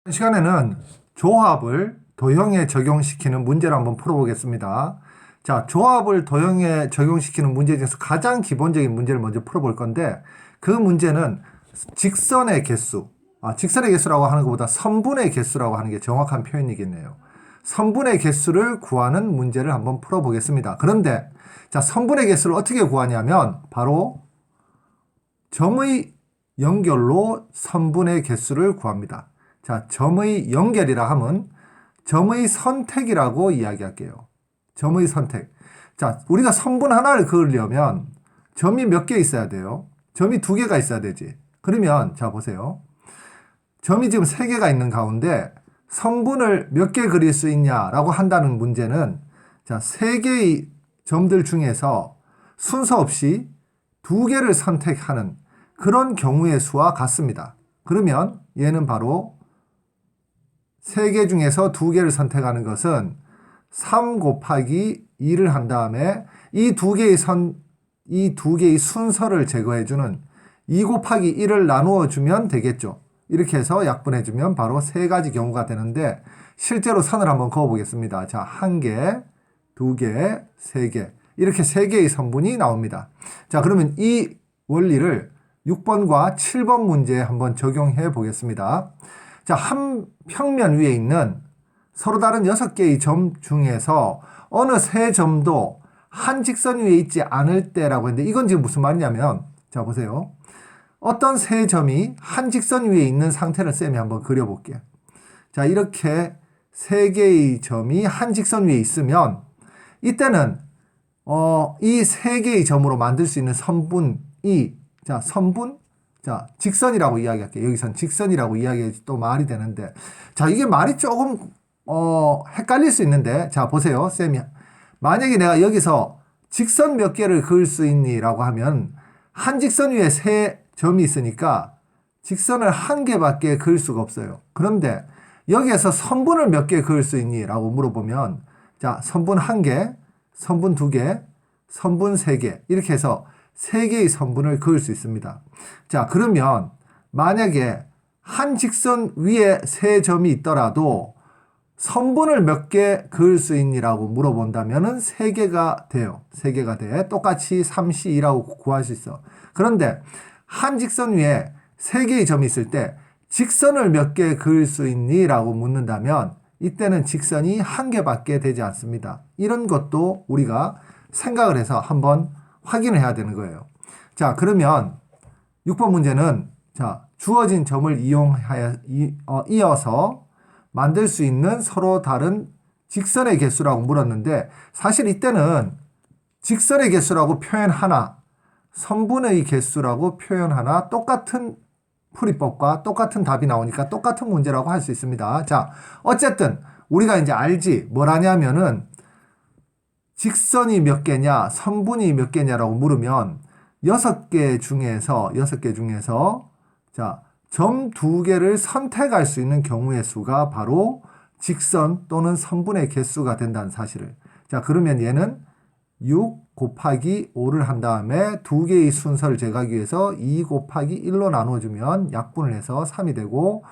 이번 시간에는 조합을 도형에 적용시키는 문제를 한번 풀어보겠습니다. 자, 조합을 도형에 적용시키는 문제 중에서 가장 기본적인 문제를 먼저 풀어볼 건데, 그 문제는 직선의 개수, 직선의 개수라고 하는 것보다 선분의 개수라고 하는 게 정확한 표현이겠네요. 선분의 개수를 구하는 문제를 한번 풀어보겠습니다. 그런데 자, 선분의 개수를 어떻게 구하냐면 바로 점의 연결로 선분의 개수를 구합니다. 자, 점의 연결이라 하면 점의 선택이라고 이야기할게요. 점의 선택. 자, 우리가 선분 하나를 그으려면 점이 몇 개 있어야 돼요? 점이 2개가 있어야 되지. 그러면 자, 보세요. 점이 지금 3개가 있는 가운데 선분을 몇 개 그릴 수 있냐라고 한다는 문제는 자, 3개의 점들 중에서 순서 없이 2개를 선택하는 그런 경우의 수와 같습니다. 그러면 얘는 바로 3개 중에서 2개를 선택하는 것은 3 곱하기 2를 한 다음에 이 두 개의 순서를 제거해주는 2 곱하기 1을 나누어 주면 되겠죠. 이렇게 해서 약분해주면 바로 3가지 경우가 되는데 실제로 선을 한번 그어보겠습니다. 자, 1개, 2개, 3개. 이렇게 3개의 선분이 나옵니다. 자, 그러면 이 원리를 6번과 7번 문제에 한번 적용해 보겠습니다. 자, 한 평면 위에 있는 서로 다른 6개의 점 중에서 어느 3점도 한 직선 위에 있지 않을 때라고 했는데 이건 지금 무슨 말이냐면 자, 보세요. 어떤 3점이 한 직선 위에 있는 상태를 쌤이 한번 그려볼게요. 자, 이렇게 3개의 점이 한 직선 위에 있으면 이때는 이 3개의 점으로 만들 수 있는 선분이 자, 선분? 자, 직선이라고 이야기할게요. 여기선 직선이라고 이야기해야지 또 말이 되는데. 자, 이게 말이 조금, 헷갈릴 수 있는데. 자, 보세요. 쌤이. 만약에 내가 여기서 직선 몇 개를 그을 수 있니? 라고 하면, 한 직선 위에 3점이 있으니까 직선을 1개밖에 그을 수가 없어요. 그런데 여기에서 선분을 몇 개 그을 수 있니? 라고 물어보면, 자, 선분 1개, 선분 2개, 선분 3개. 이렇게 해서 3개의 선분을 그을 수 있습니다. 자, 그러면 만약에 한 직선 위에 3점이 있더라도 선분을 몇 개 그을 수 있니라고 물어본다면은 3개가 돼요. 3개가 돼. 똑같이 3C2라고 구할 수 있어. 그런데 한 직선 위에 3개의 점이 있을 때 직선을 몇 개 그을 수 있니라고 묻는다면 이때는 직선이 1개밖에 되지 않습니다. 이런 것도 우리가 생각을 해서 한번 확인을 해야 되는 거예요. 자, 그러면 6번 문제는 자, 주어진 점을 이어서 만들 수 있는 서로 다른 직선의 개수라고 물었는데 사실 이때는 직선의 개수라고 표현 하나, 선분의 개수라고 표현 하나 똑같은 풀이법과 똑같은 답이 나오니까 똑같은 문제라고 할 수 있습니다. 자, 어쨌든 우리가 이제 알지 뭘 하냐면은 직선이 몇 개냐, 선분이 몇 개냐라고 물으면 6개 중에서 자, 점 2개를 선택할 수 있는 경우의 수가 바로 직선 또는 선분의 개수가 된다는 사실을. 자, 그러면 얘는 6 곱하기 5를 한 다음에 2개의 순서를 제거하기 위해서 2 곱하기 1로 나눠주면 약분을 해서 3이 되고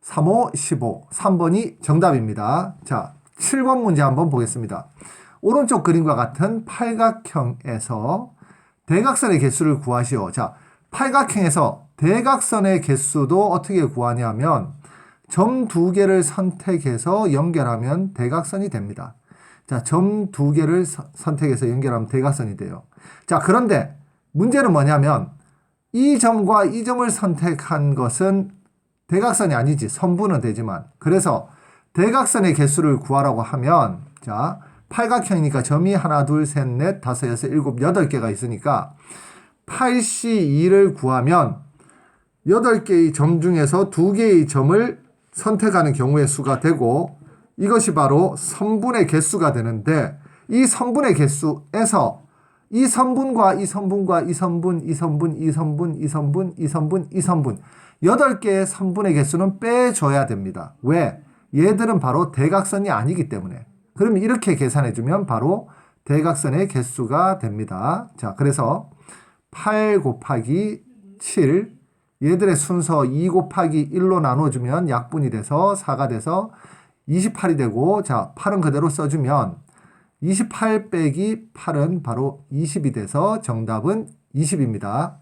3, 5, 15. 3번이 정답입니다. 자, 7번 문제 한번 보겠습니다. 오른쪽 그림과 같은 팔각형에서 대각선의 개수를 구하시오. 자, 팔각형에서 대각선의 개수도 어떻게 구하냐면 점 2개를 선택해서 연결하면 대각선이 됩니다. 자, 점 2개를 선택해서 연결하면 대각선이 돼요. 자, 그런데 문제는 뭐냐면 이 점과 이 점을 선택한 것은 대각선이 아니지. 선분은 되지만. 그래서 대각선의 개수를 구하라고 하면 자, 팔각형이니까 점이 하나, 둘, 셋, 넷, 다섯, 여섯, 일곱, 8개가 있으니까 8C2를 구하면 8개의 점 중에서 2개의 점을 선택하는 경우의 수가 되고 이것이 바로 선분의 개수가 되는데 이 선분의 개수에서 이 선분과 이 선분과 이 선분, 이 선분, 이 선분, 이 선분, 이 선분, 이 선분 8개의 선분의 개수는 빼줘야 됩니다. 왜? 얘들은 바로 대각선이 아니기 때문에. 그러면 이렇게 계산해주면 바로 대각선의 개수가 됩니다. 자, 그래서 8 곱하기 7 얘들의 순서 2 곱하기 1로 나눠주면 약분이 돼서 4가 돼서 28이 되고, 자, 8은 그대로 써주면 28 빼기 8은 바로 20이 돼서 정답은 20입니다.